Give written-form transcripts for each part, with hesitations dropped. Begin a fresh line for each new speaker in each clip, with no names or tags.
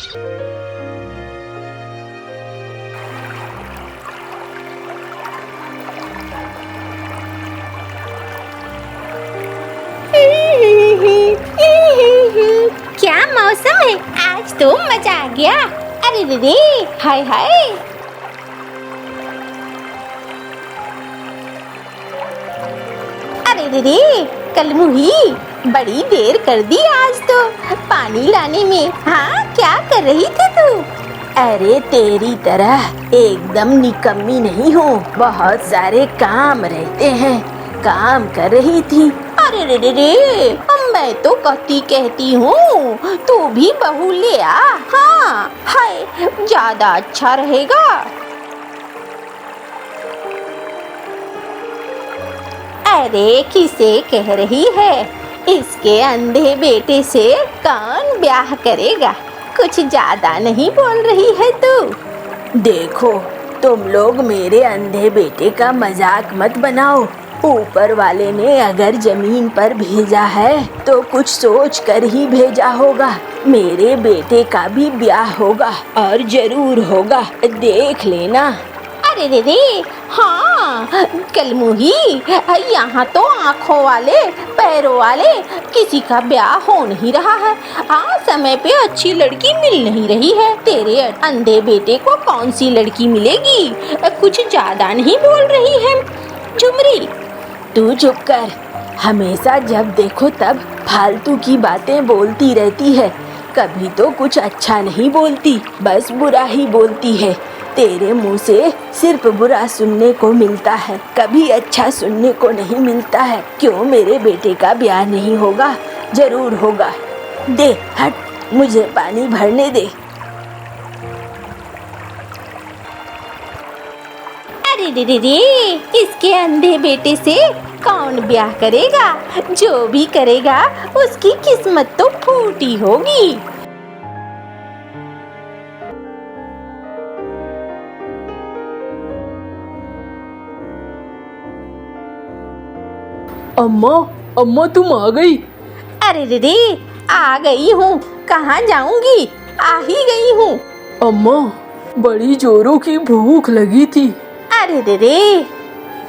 क्या मौसम है, आज तो मजा आ गया। अरे रे, हाय हाय। अरे रे, कलमुही बड़ी देर कर दी आज तो पानी लाने में। हाँ, क्या कर रही थी तू? अरे तेरी तरह एकदम निकम्मी नहीं हूँ, बहुत सारे काम रहते हैं, काम कर रही थी। अरे रे रे रे, मैं तो कहती हूँ तू भी बहू ले आ। हाँ हाय, ज्यादा अच्छा रहेगा। अरे किसे कह रही है? इसके अंधे बेटे से कौन ब्याह करेगा? कुछ ज्यादा नहीं बोल रही है तू? देखो, तुम लोग मेरे अंधे बेटे का मजाक मत बनाओ। ऊपर वाले ने अगर जमीन पर भेजा है तो कुछ सोच कर ही भेजा होगा। मेरे बेटे का भी ब्याह होगा और जरूर होगा, देख लेना। अरे रे रे, हाँ कलमुही, यहाँ तो आँखों वाले पैरों वाले किसी का ब्याह हो नहीं रहा है। हाँ, समय पे अच्छी लड़की मिल नहीं रही है। तेरे अंधे बेटे को कौन सी लड़की मिलेगी? कुछ ज्यादा नहीं बोल रही है? झुमरी, तू चुप कर। हमेशा जब देखो तब फालतू की बातें बोलती रहती है। कभी तो कुछ अच्छा नहीं बोलती, बस बुरा ही बोलती है। तेरे मुंह से सिर्फ बुरा सुनने को मिलता है, कभी अच्छा सुनने को नहीं मिलता है। क्यों मेरे बेटे का ब्याह नहीं होगा? जरूर होगा। दे हट, मुझे पानी भरने दे। अरे रे रे रे, इसके अंधे बेटे से कौन ब्याह करेगा? जो भी करेगा उसकी किस्मत तो फूटी होगी।
अम्मा, अम्मा तुम आ गई?
अरे रे रे, आ गई हूँ। कहाँ जाऊंगी, आ ही गई हूँ।
अम्मा, बड़ी जोरों की भूख लगी थी।
अरे रे रे,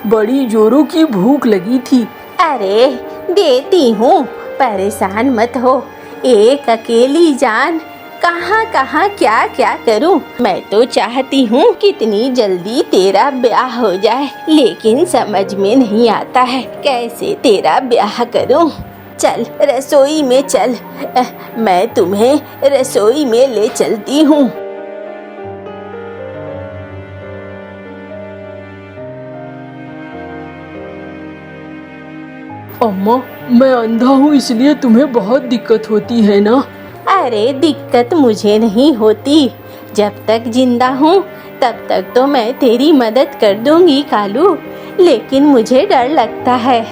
बड़ी जोरों की भूख लगी थी।
अरे देती हूँ, परेशान मत हो। एक अकेली जान कहाँ कहाँ क्या क्या करूँ। मैं तो चाहती हूँ कितनी जल्दी तेरा ब्याह हो जाए, लेकिन समझ में नहीं आता है कैसे तेरा ब्याह करूँ। चल रसोई में चल, मैं तुम्हें रसोई में ले चलती हूँ।
अम्मा, मैं अंधा हूँ इसलिए तुम्हें बहुत दिक्कत होती है ना?
अरे दिक्कत मुझे नहीं होती। जब तक जिंदा हूँ तब तक तो मैं तेरी मदद कर दूंगी कालू, लेकिन मुझे डर लगता है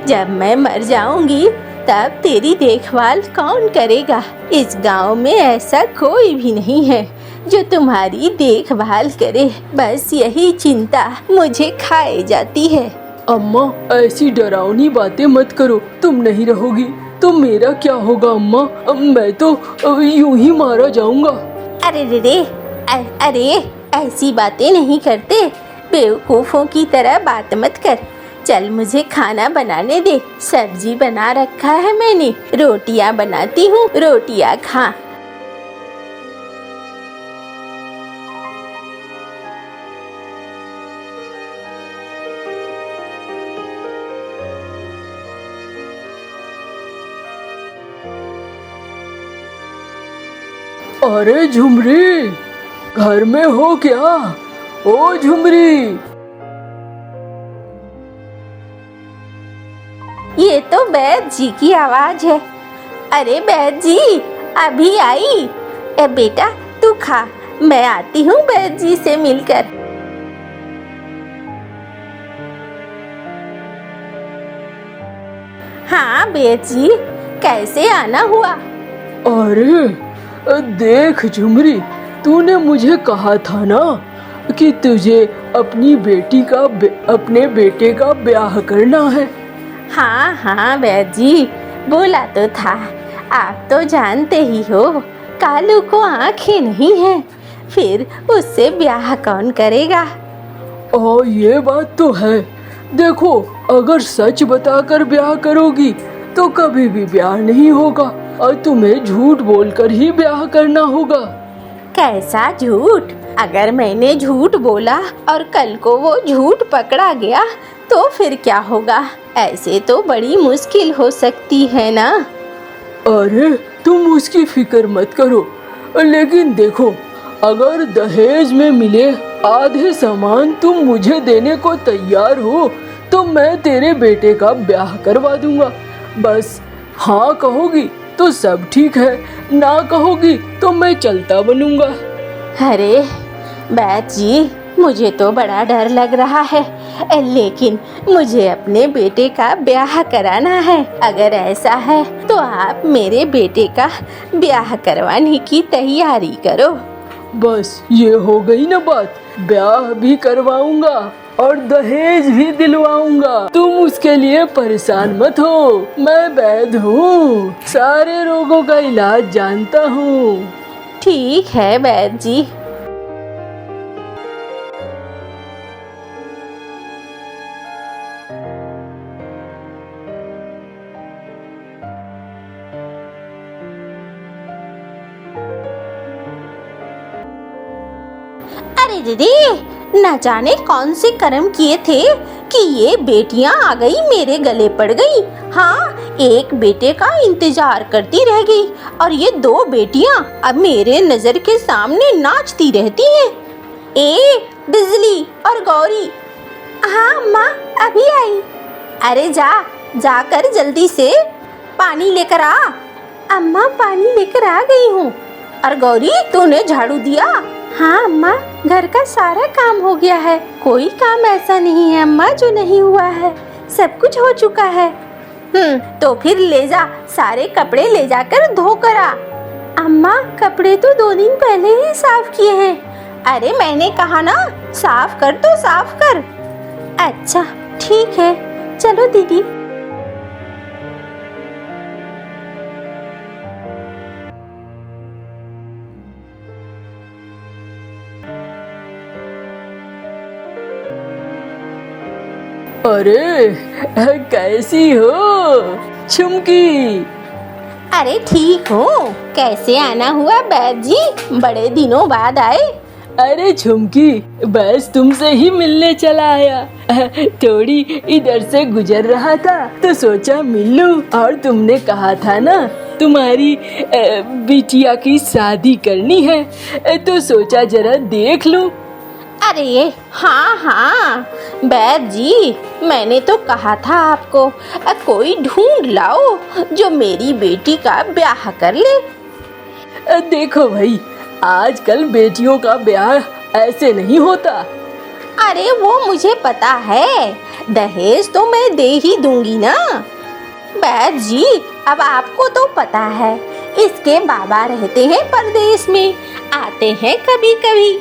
जब मैं मर जाऊंगी तब तेरी देखभाल कौन करेगा? इस गांव में ऐसा कोई भी नहीं है जो तुम्हारी देखभाल करे। बस यही चिंता मुझे खाए जाती है।
अम्मा, ऐसी डरावनी बातें मत करो। तुम नहीं रहोगी तो मेरा क्या होगा अम्मा? मैं तो यूं ही मारा जाऊंगा।
अरे रे रे, अरे ऐसी बातें नहीं करते, बेवकूफ़ों की तरह बात मत कर। चल मुझे खाना बनाने दे, सब्जी बना रखा है मैंने, रोटियां बनाती हूँ, रोटियां खा।
अरे झुमरी, घर में हो क्या? ओ झुमरी।
ये तो बैद जी की आवाज है। अरे बैद जी, अभी आई। ए बेटा तू खा, मैं आती हूँ बैद जी से मिलकर। हाँ बैद जी, कैसे आना हुआ?
अरे देख झुमरी, तूने मुझे कहा था ना कि तुझे अपनी बेटी का अपने बेटे का ब्याह करना है।
हाँ हाँ बैद जी, बोला तो था। आप तो जानते ही हो कालू को आंखें नहीं हैं, फिर उससे ब्याह कौन करेगा?
ये बात तो है। देखो, अगर सच बताकर ब्याह करोगी तो कभी भी ब्याह नहीं होगा और तुम्हें झूठ बोलकर ही ब्याह करना होगा।
कैसा झूठ? अगर मैंने झूठ बोला और कल को वो झूठ पकड़ा गया तो फिर क्या होगा? ऐसे तो बड़ी मुश्किल हो सकती है ना।
अरे तुम उसकी फिक्र मत करो, लेकिन देखो, अगर दहेज में मिले आधे सामान तुम मुझे देने को तैयार हो तो मैं तेरे बेटे का ब्याह करवा दूंगा। बस हाँ कहोगी तो सब ठीक है, ना कहोगी तो मैं चलता बनूंगा।
अरे बैद जी, मुझे तो बड़ा डर लग रहा है, लेकिन मुझे अपने बेटे का ब्याह कराना है। अगर ऐसा है तो आप मेरे बेटे का ब्याह करवाने की तैयारी करो।
बस ये हो गई ना बात, ब्याह भी करवाऊंगा और दहेज भी दिलवाऊंगा। तुम उसके लिए परेशान मत हो, मैं वैद्य हूँ, सारे रोगों का इलाज जानता हूँ।
ठीक है वैद्य जी। अरे दीदी, न जाने कौन से कर्म किए थे कि ये बेटियां आ गई मेरे गले पड़ गई। हाँ, एक बेटे का इंतजार करती रह गई और ये दो बेटियां अब मेरे नजर के सामने नाचती रहती हैं। ए बिजली और गौरी। हाँ अम्मा, अभी आई। अरे जाकर जल्दी से पानी लेकर आ। अम्मा, पानी लेकर आ गई हूँ। और गौरी, तूने झाड़ू दिया? हाँ अम्मा, घर का सारा काम हो गया है, कोई काम ऐसा नहीं है अम्मा जो नहीं हुआ है, सब कुछ हो चुका है। तो फिर ले जा, सारे कपड़े ले जाकर धो कर आ। अम्मा, कपड़े तो 2 दिन पहले ही साफ किए हैं। अरे मैंने कहा ना, साफ कर तो साफ कर। अच्छा ठीक है, चलो दीदी।
अरे कैसी हो झुमकी?
अरे ठीक हूँ, कैसे आना हुआ बैद जी, बड़े दिनों बाद आए।
अरे झुमकी, बस तुमसे ही मिलने चला आया। थोड़ी इधर से गुजर रहा था तो सोचा मिल लूं। और तुमने कहा था ना तुम्हारी बिटिया की शादी करनी है, तो सोचा जरा देख लूं।
अरे हाँ बैद जी, मैंने तो कहा था आपको कोई ढूंढ लाओ जो मेरी बेटी का ब्याह कर ले।
देखो भाई, आजकल बेटियों का ब्याह ऐसे नहीं होता।
अरे वो मुझे पता है, दहेज तो मैं दे ही दूंगी ना। बैद जी, अब आपको तो पता है, इसके बाबा रहते हैं परदेश में, आते हैं कभी कभी।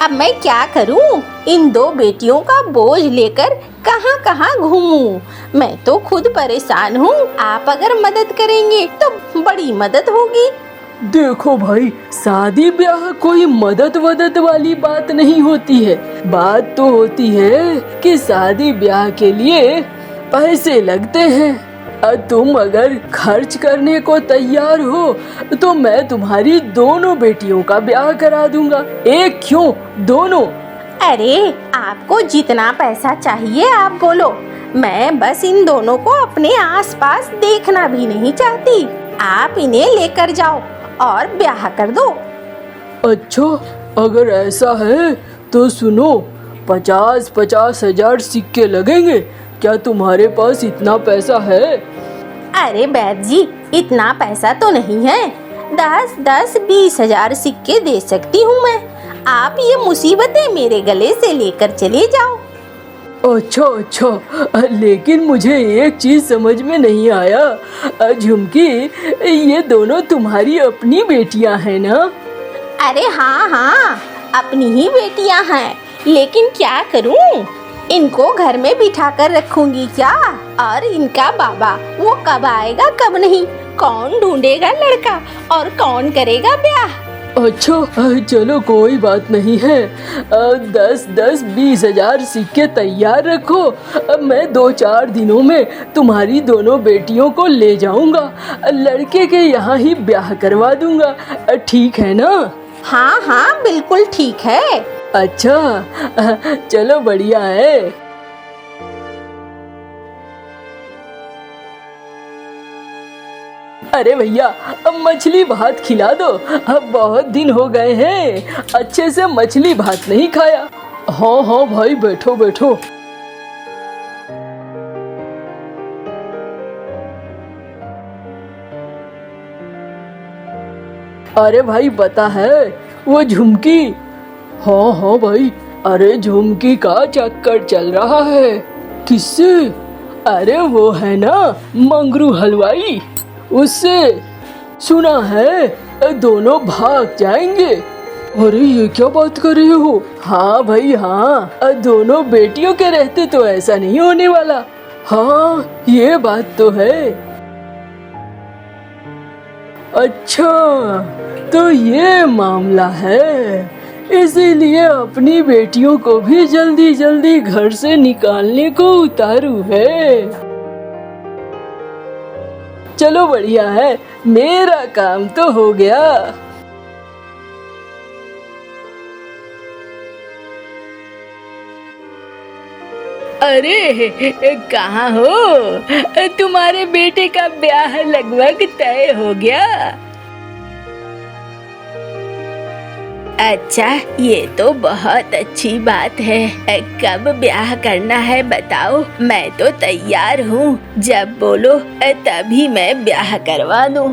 अब मैं क्या करूं, इन 2 बेटियों का बोझ लेकर कहां कहां घूमूं। मैं तो खुद परेशान हूं, आप अगर मदद करेंगे तो बड़ी मदद होगी।
देखो भाई, शादी ब्याह कोई मदद वदद वाली बात नहीं होती है। बात तो होती है कि शादी ब्याह के लिए पैसे लगते हैं। तुम अगर खर्च करने को तैयार हो तो मैं तुम्हारी दोनों बेटियों का ब्याह करा दूंगा। एक क्यों, दोनों।
अरे आपको जितना पैसा चाहिए आप बोलो, मैं बस इन दोनों को अपने आसपास देखना भी नहीं चाहती। आप इन्हें लेकर जाओ और ब्याह कर दो।
अच्छा, अगर ऐसा है तो सुनो, 50-50 हजार सिक्के लगेंगे। क्या तुम्हारे पास इतना पैसा है?
अरे बैद जी, इतना पैसा तो नहीं है, 10-20 हजार सिक्के दे सकती हूँ मैं। आप ये मुसीबतें मेरे गले से लेकर चले जाओ।
अच्छा, लेकिन मुझे एक चीज समझ में नहीं आया झुमकी, ये दोनों तुम्हारी अपनी बेटियां हैं ना?
अरे हाँ, अपनी ही बेटियां हैं, लेकिन क्या करूं, इनको घर में बिठा कर रखूंगी क्या? और इनका बाबा वो कब आएगा कब नहीं, कौन ढूंढेगा लड़का और कौन करेगा ब्याह?
अच्छा चलो कोई बात नहीं है। 10-20 हजार सिक्के तैयार रखो। मैं 2-4 दिनों में तुम्हारी दोनों बेटियों को ले जाऊंगा, लड़के के यहाँ ही ब्याह करवा दूंगा। ठीक है ना?
हाँ हाँ बिल्कुल ठीक है।
अच्छा चलो बढ़िया है। अरे भैया अब मछली भात खिला दो, अब बहुत दिन हो गए हैं अच्छे से मछली भात नहीं खाया। हाँ हाँ भाई बैठो बैठो। अरे भाई पता है वो झुमकी? हाँ हाँ भाई, अरे झुमकी का चक्कर चल रहा है। किससे? अरे वो है ना मंगरू हलवाई, उससे। सुना है दोनों भाग जाएंगे। अरे ये क्या बात कर रहे हो? हाँ भाई हाँ, दोनों बेटियों के रहते तो ऐसा नहीं होने वाला। हाँ ये बात तो है। अच्छा तो ये मामला है, इसीलिए अपनी बेटियों को भी जल्दी जल्दी घर से निकालने को उतारू है। चलो बढ़िया है, मेरा काम तो हो गया। अरे कहाँ हो? तुम्हारे बेटे का ब्याह लगभग तय हो गया।
अच्छा ये तो बहुत अच्छी बात है। कब ब्याह करना है बताओ, मैं तो तैयार हूँ। जब बोलो तभी मैं ब्याह करवा दूँ।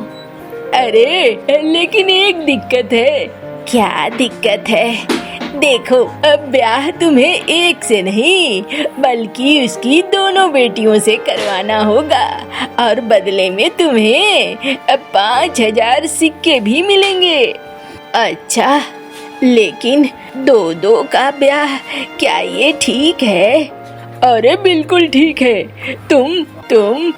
अरे लेकिन एक दिक्कत है।
क्या दिक्कत है?
देखो अब ब्याह तुम्हें एक से नहीं बल्कि उसकी दोनों बेटियों से करवाना होगा, और बदले में तुम्हें 5,000 सिक्के भी मिलेंगे।
अच्छा लेकिन 2-2 का ब्याह, क्या ये ठीक है?
अरे बिल्कुल ठीक है। तुम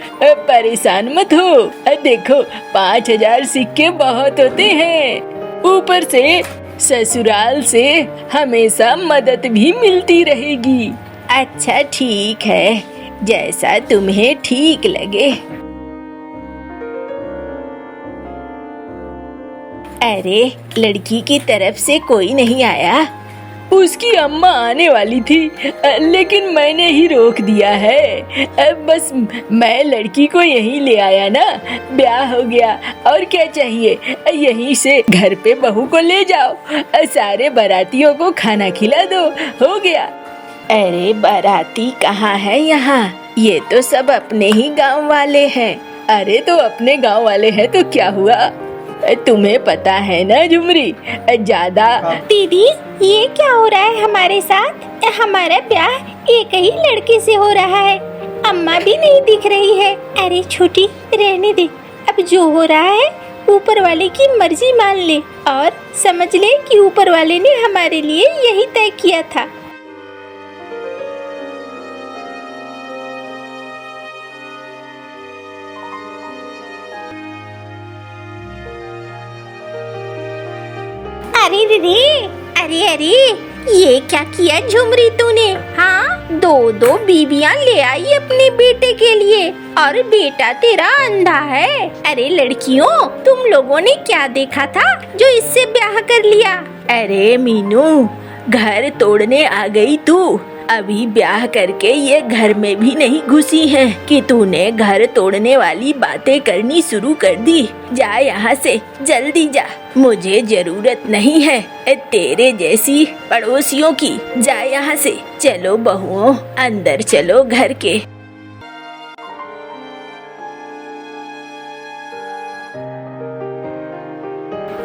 परेशान मत हो। देखो 5,000 सिक्के बहुत होते हैं, ऊपर से ससुराल से हमेशा मदद भी मिलती रहेगी।
अच्छा ठीक है, जैसा तुम्हें ठीक लगे। अरे लड़की की तरफ से कोई नहीं आया?
उसकी अम्मा आने वाली थी, लेकिन मैंने ही रोक दिया है। बस मैं लड़की को यहीं ले आया ना, ब्याह हो गया और क्या चाहिए। यहीं से घर पे बहू को ले जाओ, सारे बारातियों को खाना खिला दो, हो गया।
अरे बाराती कहाँ है यहाँ? ये तो सब अपने ही गांव वाले हैं।
अरे तो अपने गांव वाले हैं तो क्या हुआ, तुम्हें पता है ना झुमरी, ज्यादा।
दीदी ये क्या हो रहा है हमारे साथ? हमारा ब्याह एक ही लड़के से हो रहा है, अम्मा भी नहीं दिख रही है। अरे छोटी रहने दे, अब जो हो रहा है ऊपर वाले की मर्जी मान ले और समझ ले कि ऊपर वाले ने हमारे लिए यही तय किया था। अरे दीदी, अरे अरे ये क्या किया झुमरी तूने? हाँ 2-2 बीबियां ले आई अपने बेटे के लिए, और बेटा तेरा अंधा है। अरे लड़कियों, तुम लोगों ने क्या देखा था जो इससे ब्याह कर लिया? अरे मीनू, घर तोड़ने आ गई तू? अभी ब्याह करके ये घर में भी नहीं घुसी है कि तूने घर तोड़ने वाली बातें करनी शुरू कर दी। जा यहाँ से, जल्दी जा, मुझे जरूरत नहीं है तेरे जैसी पड़ोसियों की। जा यहाँ से। चलो बहुओं, अंदर चलो घर के।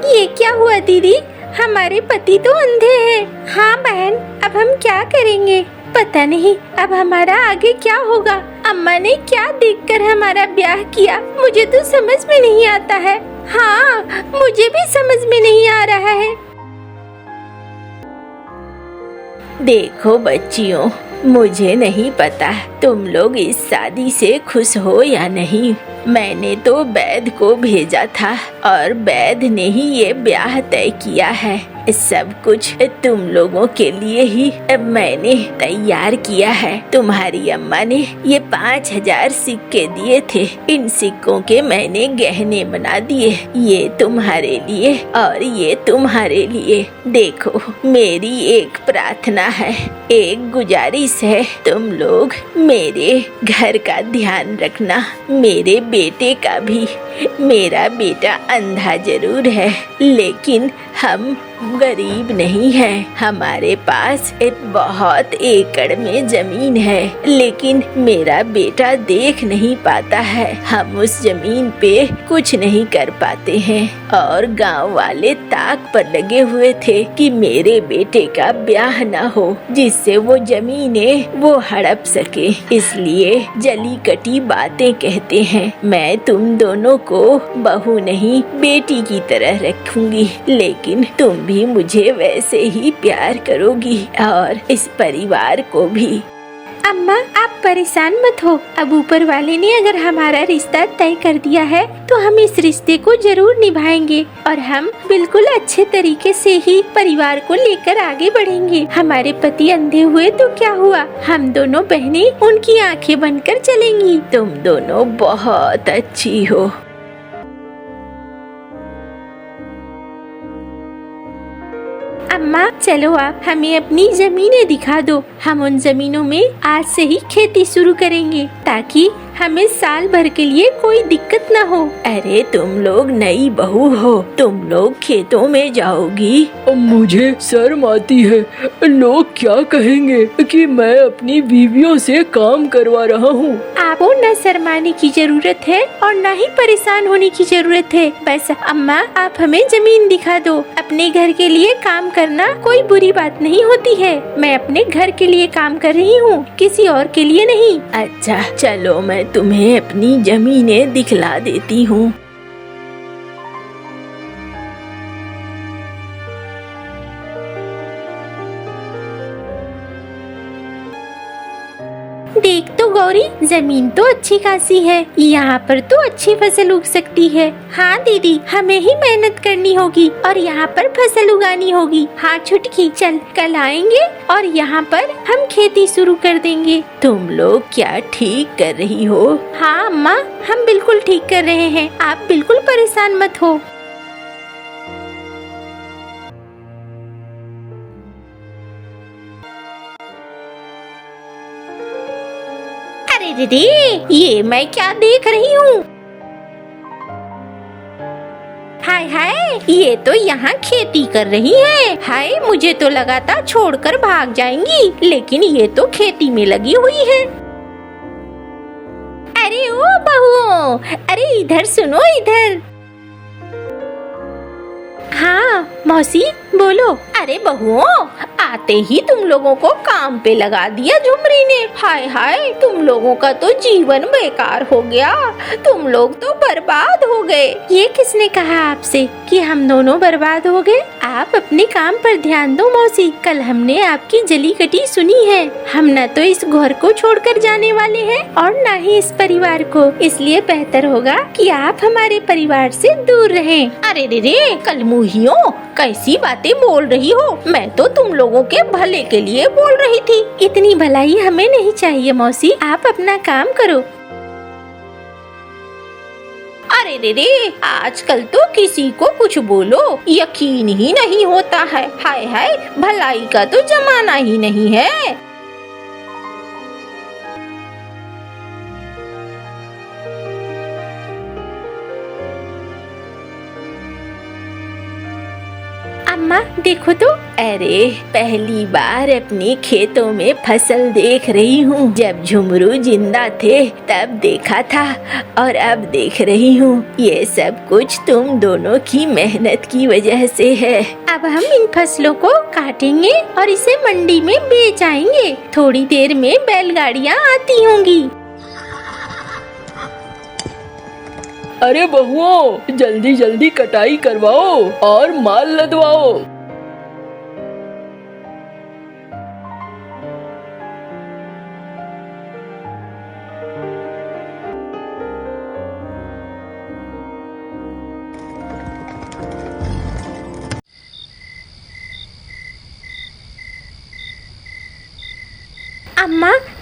ये क्या हुआ दीदी? हमारे पति तो अंधे हैं। हाँ बहन, अब हम क्या करेंगे? पता नहीं अब हमारा आगे क्या होगा। अम्मा ने क्या देखकर हमारा ब्याह किया, मुझे तो समझ में नहीं आता है। हाँ मुझे भी समझ में नहीं आ रहा है। देखो बच्चियों, मुझे नहीं पता तुम लोग इस शादी से खुश हो या नहीं। मैंने तो वैद को भेजा था और वैद ने ही ये ब्याह तय किया है। सब कुछ तुम लोगों के लिए ही मैंने तैयार किया है। तुम्हारी अम्मा ने ये 5,000 सिक्के दिए थे। इन सिक्कों के मैंने गहने बना दिए। ये तुम्हारे लिए और ये तुम्हारे लिए। देखो, मेरी एक प्रार्थना है, एक गुजारिश है, तुम लोग मेरे घर का ध्यान रखना, मेरे बेटे का भी। मेरा बेटा अंधा जरूर है, लेकिन हम गरीब नहीं है। हमारे पास एक बहुत एकड़ में जमीन है, लेकिन मेरा बेटा देख नहीं पाता है। हम उस जमीन पे कुछ नहीं कर पाते हैं और गांव वाले ताक पर लगे हुए थे कि मेरे बेटे का ब्याह न हो, जिससे वो जमीनें वो हड़प सके। इसलिए जली कटी बातें कहते हैं। मैं तुम दोनों को बहू नहीं बेटी की तरह रखूंगी, लेकिन तुम भी मुझे वैसे ही प्यार करोगी और इस परिवार को भी।
अम्मा, आप परेशान मत हो। अब ऊपर वाले ने अगर हमारा रिश्ता तय कर दिया है तो हम इस रिश्ते को जरूर निभाएंगे और हम बिल्कुल अच्छे तरीके से ही परिवार को लेकर आगे बढ़ेंगे। हमारे पति अंधे हुए तो क्या हुआ, हम दोनों बहनें उनकी आंखें बनकर चलेंगी।
तुम दोनों बहुत अच्छी हो।
अम्मा, चलो आप हमें अपनी जमीनें दिखा दो। हम उन जमीनों में आज से ही खेती शुरू करेंगे ताकि हमें साल भर के लिए कोई दिक्कत न हो।
अरे तुम लोग नई बहू हो, तुम लोग खेतों में जाओगी।
मुझे शर्म आती है। लोग क्या कहेंगे कि मैं अपनी बीवियों से काम करवा रहा हूँ।
आपको न शर्माने की जरूरत है और न ही परेशान होने की जरूरत है। बस अम्मा, आप हमें जमीन दिखा दो। अपने घर के लिए काम करना कोई बुरी बात नहीं होती है। मैं अपने घर के लिए काम कर रही हूँ, किसी और के लिए नहीं।
अच्छा चलो, मैं तुम्हें अपनी जमीनें दिखला देती हूँ।
देख तो गौरी, जमीन तो अच्छी खासी है। यहाँ पर तो अच्छी फसल उग सकती है। हाँ दीदी, हमें ही मेहनत करनी होगी और यहाँ पर फसल उगानी होगी। हाँ छुटकी, चल कल आएंगे और यहाँ पर हम खेती शुरू कर देंगे।
तुम लोग क्या ठीक कर रही हो?
हाँ अम्मा, हम बिल्कुल ठीक कर रहे हैं। आप बिल्कुल परेशान मत हो। अरे दीदी, ये मैं क्या देख रही हूँ? हाय हाय, ये तो यहाँ खेती कर रही है। हाय, मुझे तो लगा था छोड़कर भाग जाएंगी, लेकिन ये तो खेती में लगी हुई है। अरे ओ बहू, अरे इधर सुनो, इधर। हाँ मौसी, बोलो। अरे बहुओं, आते ही तुम लोगों को काम पे लगा दिया झुमरी ने। हाय हाय, तुम लोगों का तो जीवन बेकार हो गया। तुम लोग तो बर्बाद हो गए। ये किसने कहा आपसे कि हम दोनों बर्बाद हो गए? आप अपने काम पर ध्यान दो मौसी। कल हमने आपकी जली कटी सुनी है। हम न तो इस घर को छोड़कर जाने वाले हैं और न ही इस परिवार को। इसलिए बेहतर होगा कि आप हमारे परिवार से दूर रहें।
अरे रे रे, कल मुहियों, कैसी बातें बोल रही हो? मैं तो तुम लोगों के भले के लिए बोल रही थी।
इतनी भलाई हमें नहीं चाहिए मौसी, आप अपना काम करो।
अरे रे रे, आजकल तो किसी को कुछ बोलो यकीन ही नहीं होता है। हाय हाय, भलाई का तो जमाना ही नहीं है।
अम्मा देखो तो।
अरे पहली बार अपने खेतों में फसल देख रही हूँ। जब झुमरू जिंदा थे तब देखा था और अब देख रही हूँ। ये सब कुछ तुम दोनों की मेहनत की वजह से है।
अब हम इन फसलों को काटेंगे और इसे मंडी में बेच आएंगे। थोड़ी देर में बैलगाड़ियाँ आती होंगी।
अरे बहुओं, जल्दी जल्दी कटाई करवाओ और माल लदवाओ।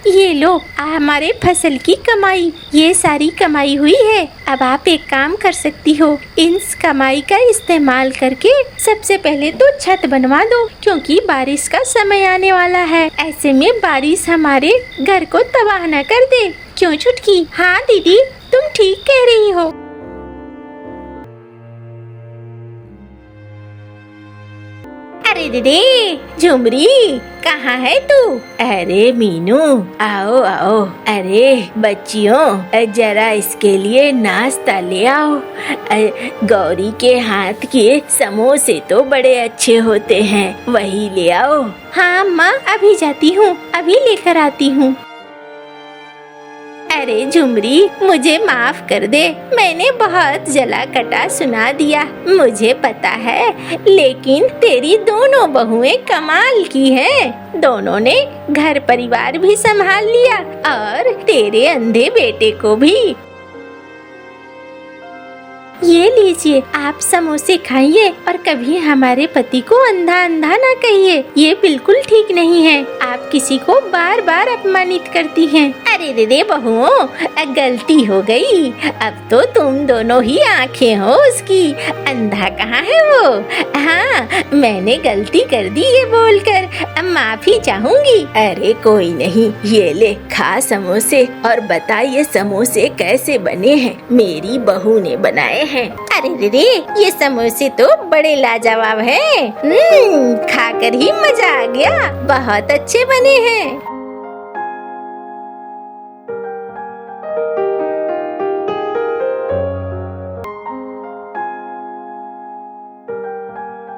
ये लो हमारे फसल की कमाई, ये सारी कमाई हुई है। अब आप एक काम कर सकती हो, इन कमाई का इस्तेमाल करके सबसे पहले तो छत बनवा दो, क्योंकि बारिश का समय आने वाला है। ऐसे में बारिश हमारे घर को तबाह न कर दे। क्यों चुटकी? हाँ दीदी, तुम ठीक कह रही हो। अरे दीदी, झुमरी कहाँ है तू? अरे मीनू, आओ आओ। अरे बच्चियों, जरा इसके लिए नाश्ता ले आओ। गौरी के हाथ के समोसे तो बड़े अच्छे होते हैं, वही ले आओ। हाँ माँ, अभी जाती हूँ, अभी लेकर आती हूँ। अरे झुमरी, मुझे माफ कर दे, मैंने बहुत जला कटा सुना दिया, मुझे पता है। लेकिन तेरी दोनों बहुएं कमाल की हैं। दोनों ने घर परिवार भी संभाल लिया और तेरे अंधे बेटे को भी। ये लीजिए, आप समोसे खाइए और कभी हमारे पति को अंधा अंधा ना कहिए, ये बिल्कुल ठीक नहीं है। आप किसी को बार बार अपमानित करती हैं। अरे दीदी बहुओं, गलती हो गई, अब तो तुम दोनों ही आंखें हो उसकी, अंधा कहाँ है वो। हाँ, मैंने गलती कर दी ये बोलकर, अब माफी चाहूंगी। अरे कोई नहीं, ये ले खा समोसे और बता ये समोसे कैसे बने हैं, मेरी बहू ने बनाए हैं। अरे दीदी, ये समोसे तो बड़े लाजवाब हैं। खाकर ही मजा आ गया, बहुत अच्छे बने हैं।